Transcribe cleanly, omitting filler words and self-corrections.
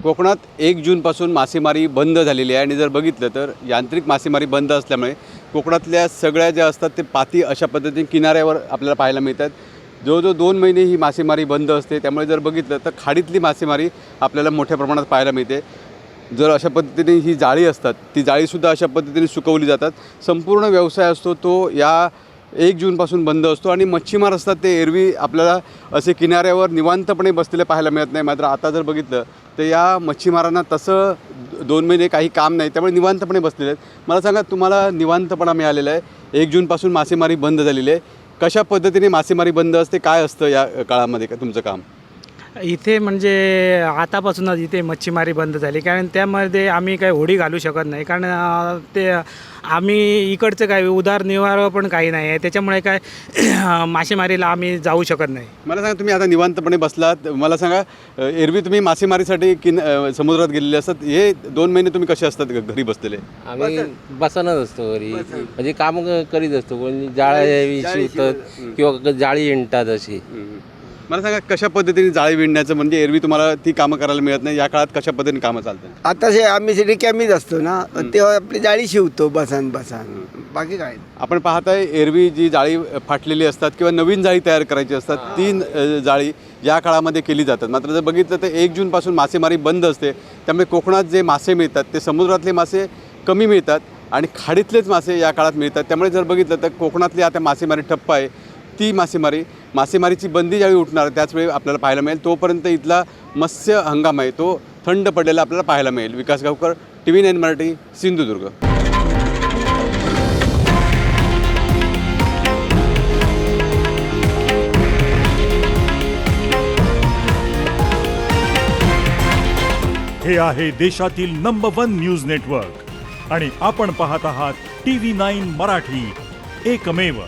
कोकणात 1 जूनपासून मासेमारी बंद झालेली आहे आणि जर बघितलं तर यांत्रिक मासेमारी बंद असल्यामुळे कोकणातल्या सगळ्या ज्या असतात ते पाती अशा पद्धतीने किनाऱ्यावर आपल्याला पाहायला मिळतात। जवळजवळ 2 महिने ही मासेमारी बंद असते, त्यामुळे जर बघितलं तर खाडीतली मासेमारी आपल्याला मोठ्या प्रमाणात पाहायला मिळते। जर अशा पद्धतीने ही जाळी असतात ती जाळीसुद्धा अशा पद्धतीने सुकवली जातात। संपूर्ण व्यवसाय असतो तो या 1 जूनपासून बंद असतो आणि मच्छीमार असतात ते एरवी आपल्याला असे किनाऱ्यावर निवांतपणे बसलेले पाहायला मिळत नाही। मात्र आता जर बघितलं तर या मच्छीमारांना तसं 2 महिने काही काम नाही, त्यामुळे निवांतपणे बसलेले आहेत। मला सांगा, तुम्हाला निवांतपणा मिळालेला आहे, 1 जूनपासून मासेमारी बंद झालेली आहे, कशा पद्धतीने मासेमारी बंद असते, काय असतं या काळामध्ये का तुमचं काम? इथे म्हणजे आतापासूनच इथे मच्छीमारी बंद झाली, कारण त्यामध्ये आम्ही काही होडी घालू शकत नाही, कारण ते आम्ही इकडचं काय उदारनिवार पण काही नाही आहे, त्याच्यामुळे काय मासेमारीला आम्ही जाऊ शकत नाही। मला सांगा, तुम्ही आता निवांतपणे बसलात, मला सांगा एरवी तुम्ही मासेमारीसाठी समुद्रात गेलेले असतात, हे 2 महिने तुम्ही कसे असतात घरी बसलेले? आम्ही बसनच असतो घरी, म्हणजे काम करीत असतो, कोणी जाळी शिवतात किंवा जाळी विणतात अशी। मला सांगा, कशा पद्धतीने जाळी विणण्याचं, म्हणजे एरवी तुम्हाला ती कामं करायला मिळत नाही, या काळात कशा पद्धतीने कामं चालतात? आता आम्ही रिकामीच असतो ना, तेव्हा आपली जाळी शिवतो बसान बाकी काय। आपण पाहताय एरवी जी जाळी फाटलेली असतात किंवा नवीन जाळी तयार करायची असतात, ती जाळी या काळामध्ये केली जातात। मात्र जर बघितलं तर 1 जूनपासून मासेमारी बंद असते, त्यामुळे कोकणात जे मासे मिळतात ते समुद्रातले मासे कमी मिळतात आणि खाडीतलेच मासे या काळात मिळतात। त्यामुळे जर बघितलं तर कोकणातली आता मासेमारी ठप्प आहे, ती मासेमारीची बंदी ज्यावेळी उठणार त्याचवेळी आपल्याला पाहायला मिळेल। तोपर्यंत इथला मत्स्य हंगाम आहे तो थंड पडलेला आपल्याला पाहायला मिळेल। विकास गावकर, TV9 मराठी, सिंधुदुर्ग। हे आहे देशातील नंबर 1 न्यूज नेटवर्क आणि आपण पाहत आहात TV9 मराठी, एकमेव।